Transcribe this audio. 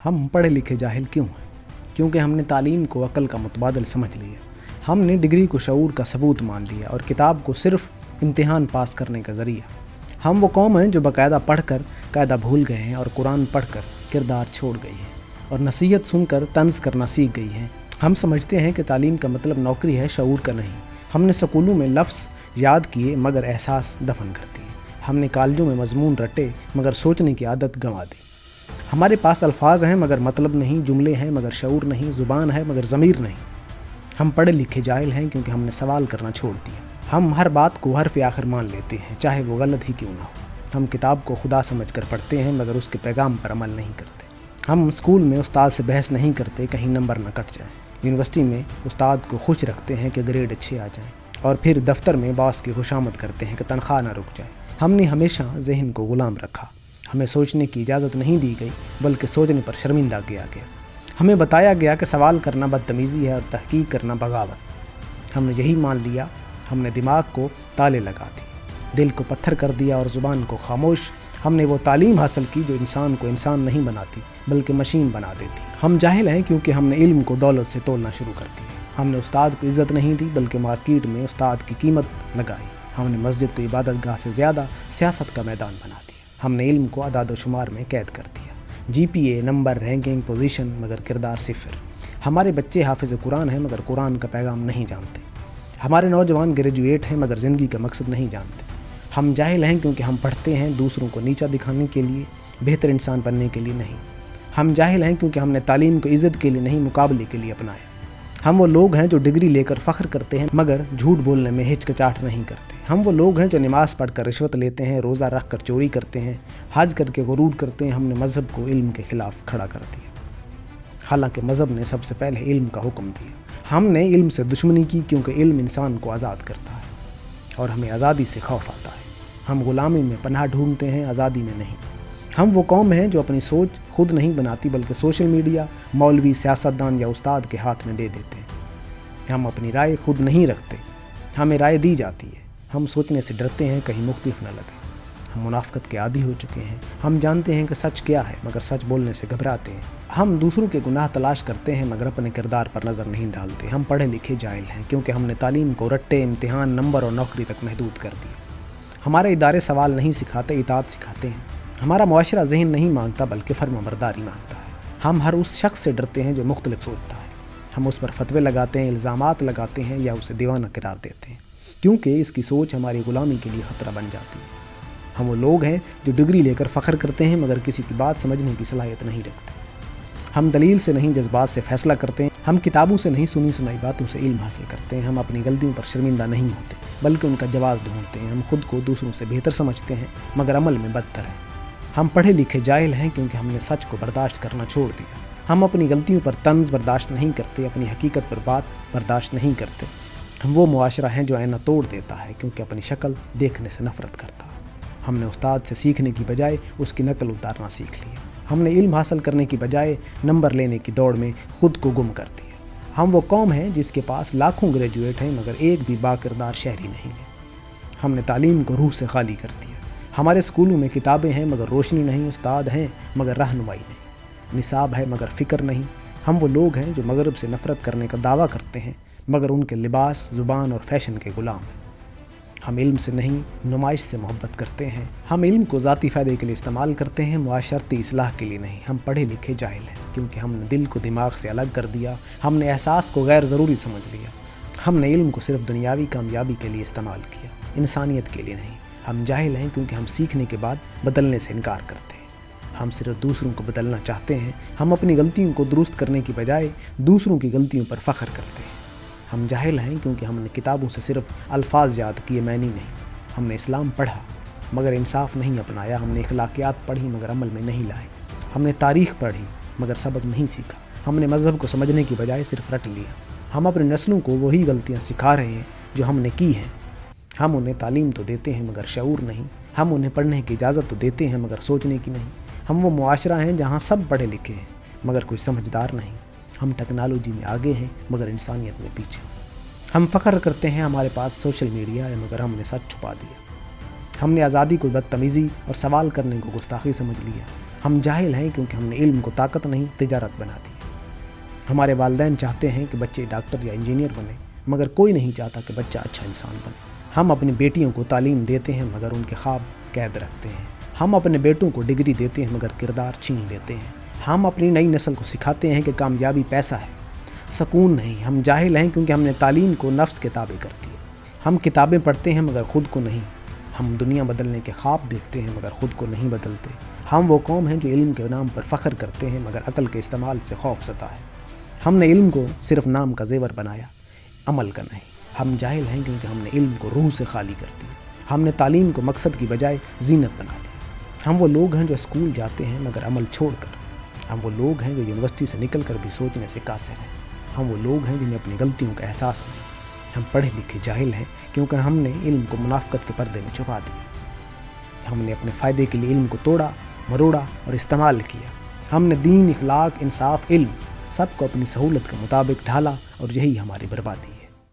ہم پڑھے لکھے جاہل کیوں ہیں؟ کیونکہ ہم نے تعلیم کو عقل کا متبادل سمجھ لیا۔ ہم نے ڈگری کو شعور کا ثبوت مان لیا اور کتاب کو صرف امتحان پاس کرنے کا ذریعہ۔ ہم وہ قوم ہیں جو باقاعدہ پڑھ کر قاعدہ بھول گئے ہیں اور قرآن پڑھ کر کردار چھوڑ گئی ہیں اور نصیحت سن کر طنز کرنا سیکھ گئی ہیں۔ ہم سمجھتے ہیں کہ تعلیم کا مطلب نوکری ہے، شعور کا نہیں۔ ہم نے سکولوں میں لفظ یاد کیے مگر احساس دفن کر دیے۔ ہم نے کالجوں میں مضمون رٹے مگر سوچنے کی عادت گنوا دی۔ ہمارے پاس الفاظ ہیں مگر مطلب نہیں، جملے ہیں مگر شعور نہیں، زبان ہے مگر ضمیر نہیں۔ ہم پڑھے لکھے جاہل ہیں کیونکہ ہم نے سوال کرنا چھوڑ دیا۔ ہم ہر بات کو حرف آخر مان لیتے ہیں چاہے وہ غلط ہی کیوں نہ ہو۔ ہم کتاب کو خدا سمجھ کر پڑھتے ہیں مگر اس کے پیغام پر عمل نہیں کرتے۔ ہم اسکول میں استاد سے بحث نہیں کرتے کہیں نمبر نہ کٹ جائیں۔ یونیورسٹی میں استاد کو خوش رکھتے ہیں کہ گریڈ اچھے آ جائیں، اور پھر دفتر میں باس کی خوشامد کرتے ہیں کہ تنخواہ نہ رک جائے۔ ہم نے ہمیشہ ذہن کو غلام رکھا۔ ہمیں سوچنے کی اجازت نہیں دی گئی بلکہ سوچنے پر شرمندہ کیا گیا۔ ہمیں بتایا گیا کہ سوال کرنا بدتمیزی ہے اور تحقیق کرنا بغاوت۔ ہم نے یہی مان لیا۔ ہم نے دماغ کو تالے لگا دیے، دل کو پتھر کر دیا اور زبان کو خاموش۔ ہم نے وہ تعلیم حاصل کی جو انسان کو انسان نہیں بناتی بلکہ مشین بنا دیتی۔ ہم جاہل ہیں کیونکہ ہم نے علم کو دولت سے تولنا شروع کر دیا۔ ہم نے استاد کو عزت نہیں دی بلکہ مارکیٹ میں استاد کی قیمت لگائی۔ ہم نے مسجد کو عبادت گاہ سے زیادہ سیاست کا میدان بنا دیا۔ ہم نے علم کو اعداد و شمار میں قید کر دیا، جی پی اے، نمبر، رینکنگ، پوزیشن مگر کردار صفر۔ ہمارے بچے حافظ قرآن ہیں مگر قرآن کا پیغام نہیں جانتے۔ ہمارے نوجوان گریجویٹ ہیں مگر زندگی کا مقصد نہیں جانتے۔ ہم جاہل ہیں کیونکہ ہم پڑھتے ہیں دوسروں کو نیچا دکھانے کے لیے، بہتر انسان بننے کے لیے نہیں۔ ہم جاہل ہیں کیونکہ ہم نے تعلیم کو عزت کے لیے نہیں مقابلے کے لیے اپنایا۔ ہم وہ لوگ ہیں جو ڈگری لے کر فخر کرتے ہیں مگر جھوٹ بولنے میں ہچکچاہٹ نہیں کرتے۔ ہم وہ لوگ ہیں جو نماز پڑھ کر رشوت لیتے ہیں، روزہ رکھ کر چوری کرتے ہیں، حج کر کے غرور کرتے ہیں۔ ہم نے مذہب کو علم کے خلاف کھڑا کر دیا، حالانکہ مذہب نے سب سے پہلے علم کا حکم دیا۔ ہم نے علم سے دشمنی کی کیونکہ علم انسان کو آزاد کرتا ہے اور ہمیں آزادی سے خوف آتا ہے۔ ہم غلامی میں پناہ ڈھونڈتے ہیں، آزادی میں نہیں۔ ہم وہ قوم ہیں جو اپنی سوچ خود نہیں بناتی بلکہ سوشل میڈیا، مولوی، سیاستدان یا استاد کے ہاتھ میں دے دیتے ہیں۔ ہم اپنی رائے خود نہیں رکھتے، ہمیں رائے دی جاتی ہے۔ ہم سوچنے سے ڈرتے ہیں کہیں مختلف نہ لگے۔ ہم منافقت کے عادی ہو چکے ہیں۔ ہم جانتے ہیں کہ سچ کیا ہے مگر سچ بولنے سے گھبراتے ہیں۔ ہم دوسروں کے گناہ تلاش کرتے ہیں مگر اپنے کردار پر نظر نہیں ڈالتے۔ ہم پڑھے لکھے جاہل ہیں کیونکہ ہم نے تعلیم کو رٹے، امتحان، نمبر اور نوکری تک محدود کر دیا۔ ہمارے ادارے سوال نہیں سکھاتے، اطاعت سکھاتے ہیں۔ ہمارا معاشرہ ذہن نہیں مانگتا بلکہ فرمانبرداری مانگتا ہے۔ ہم ہر اس شخص سے ڈرتے ہیں جو مختلف سوچتا ہے۔ ہم اس پر فتوے لگاتے ہیں، الزامات لگاتے ہیں یا اسے دیوانہ قرار دیتے ہیں کیونکہ اس کی سوچ ہماری غلامی کے لیے خطرہ بن جاتی ہے۔ ہم وہ لوگ ہیں جو ڈگری لے کر فخر کرتے ہیں مگر کسی کی بات سمجھنے کی صلاحیت نہیں رکھتے۔ ہم دلیل سے نہیں جذبات سے فیصلہ کرتے ہیں۔ ہم کتابوں سے نہیں سنی سنائی باتوں سے علم حاصل کرتے ہیں۔ ہم اپنی غلطیوں پر شرمندہ نہیں ہوتے بلکہ ان کا جواز ڈھونڈتے ہیں۔ ہم خود کو دوسروں سے بہتر سمجھتے ہیں مگر عمل میں بدتر ہیں۔ ہم پڑھے لکھے جاہل ہیں کیونکہ ہم نے سچ کو برداشت کرنا چھوڑ دیا۔ ہم اپنی غلطیوں پر طنز برداشت نہیں کرتے، اپنی حقیقت پر بات برداشت نہیں کرتے۔ ہم وہ معاشرہ ہیں جو آئینہ توڑ دیتا ہے کیونکہ اپنی شکل دیکھنے سے نفرت کرتا ہے۔ ہم نے استاد سے سیکھنے کی بجائے اس کی نقل اتارنا سیکھ لیا۔ ہم نے علم حاصل کرنے کی بجائے نمبر لینے کی دوڑ میں خود کو گم کر دیا۔ ہم وہ قوم ہیں جس کے پاس لاکھوں گریجویٹ ہیں مگر ایک بھی باکردار شہری نہیں ہے۔ ہم نے تعلیم کو روح سے خالی کر دیا۔ ہمارے اسکولوں میں کتابیں ہیں مگر روشنی نہیں، استاد ہیں مگر رہنمائی نہیں، نصاب ہے مگر فکر نہیں۔ ہم وہ لوگ ہیں جو مغرب سے نفرت کرنے کا دعویٰ کرتے ہیں مگر ان کے لباس، زبان اور فیشن کے غلام ہیں۔ ہم علم سے نہیں، نمائش سے محبت کرتے ہیں۔ ہم علم کو ذاتی فائدے کے لیے استعمال کرتے ہیں، معاشرتی اصلاح کے لیے نہیں۔ ہم پڑھے لکھے جاہل ہیں کیونکہ ہم نے دل کو دماغ سے الگ کر دیا۔ ہم نے احساس کو غیر ضروری سمجھ لیا۔ ہم نے علم کو صرف دنیاوی کامیابی کے لیے استعمال کیا، انسانیت کے لیے نہیں۔ ہم جاہل ہیں کیونکہ ہم سیکھنے کے بعد بدلنے سے انکار کرتے ہیں۔ ہم صرف دوسروں کو بدلنا چاہتے ہیں۔ ہم اپنی غلطیوں کو درست کرنے کی بجائے دوسروں کی غلطیوں پر فخر کرتے ہیں۔ ہم جاہل ہیں کیونکہ ہم نے کتابوں سے صرف الفاظ یاد کیے، معنی نہیں۔ ہم نے اسلام پڑھا مگر انصاف نہیں اپنایا۔ ہم نے اخلاقیات پڑھی مگر عمل میں نہیں لائے۔ ہم نے تاریخ پڑھی مگر سبق نہیں سیکھا۔ ہم نے مذہب کو سمجھنے کی بجائے صرف رٹ لیا۔ ہم اپنی نسلوں کو وہی غلطیاں سکھا رہے ہیں جو ہم نے کی ہیں۔ ہم انہیں تعلیم تو دیتے ہیں مگر شعور نہیں۔ ہم انہیں پڑھنے کی اجازت تو دیتے ہیں مگر سوچنے کی نہیں۔ ہم وہ معاشرہ ہیں جہاں سب پڑھے لکھے ہیں مگر کوئی سمجھدار نہیں۔ ہم ٹیکنالوجی میں آگے ہیں مگر انسانیت میں پیچھے۔ ہم فخر کرتے ہیں ہمارے پاس سوشل میڈیا ہے مگر ہم نے سچ چھپا دیا۔ ہم نے آزادی کو بدتمیزی اور سوال کرنے کو گستاخی سمجھ لیا۔ ہم جاہل ہیں کیونکہ ہم نے علم کو طاقت نہیں تجارت بنا دی. ہمارے والدین چاہتے ہیں کہ بچے ڈاکٹر یا انجینئر بنے، مگر کوئی نہیں چاہتا کہ بچہ اچھا انسان بنے. ہم اپنی بیٹیوں کو تعلیم دیتے ہیں مگر ان کے خواب قید رکھتے ہیں. ہم اپنے بیٹوں کو ڈگری دیتے ہیں مگر کردار چھین لیتے ہیں. ہم اپنی نئی نسل کو سکھاتے ہیں کہ کامیابی پیسہ ہے، سکون نہیں. ہم جاہل ہیں کیونکہ ہم نے تعلیم کو نفس کے تابع کر دیا. ہم کتابیں پڑھتے ہیں مگر خود کو نہیں. ہم دنیا بدلنے کے خواب دیکھتے ہیں مگر خود کو نہیں بدلتے. ہم وہ قوم ہیں جو علم کے نام پر فخر کرتے ہیں مگر عقل کے استعمال سے خوف زدہ ہے. ہم نے علم کو صرف نام کا زیور بنایا، عمل کا نہیں. ہم جاہل ہیں کیونکہ ہم نے علم کو روح سے خالی کر دیا. ہم نے تعلیم کو مقصد کی بجائے زینت بنا لیا. ہم وہ لوگ ہیں جو اسکول جاتے ہیں مگر عمل چھوڑ کر. ہم وہ لوگ ہیں جو یونیورسٹی سے نکل کر بھی سوچنے سے قاصر ہیں. ہم وہ لوگ ہیں جنہیں اپنی غلطیوں کا احساس نہیں. ہم پڑھے لکھے جاہل ہیں کیونکہ ہم نے علم کو منافقت کے پردے میں چھپا دیا. ہم نے اپنے فائدے کے لیے علم کو توڑا، مروڑا اور استعمال کیا. ہم نے دین، اخلاق، انصاف، علم سب کو اپنی سہولت کے مطابق ڈھالا اور یہی ہماری بربادی ہے.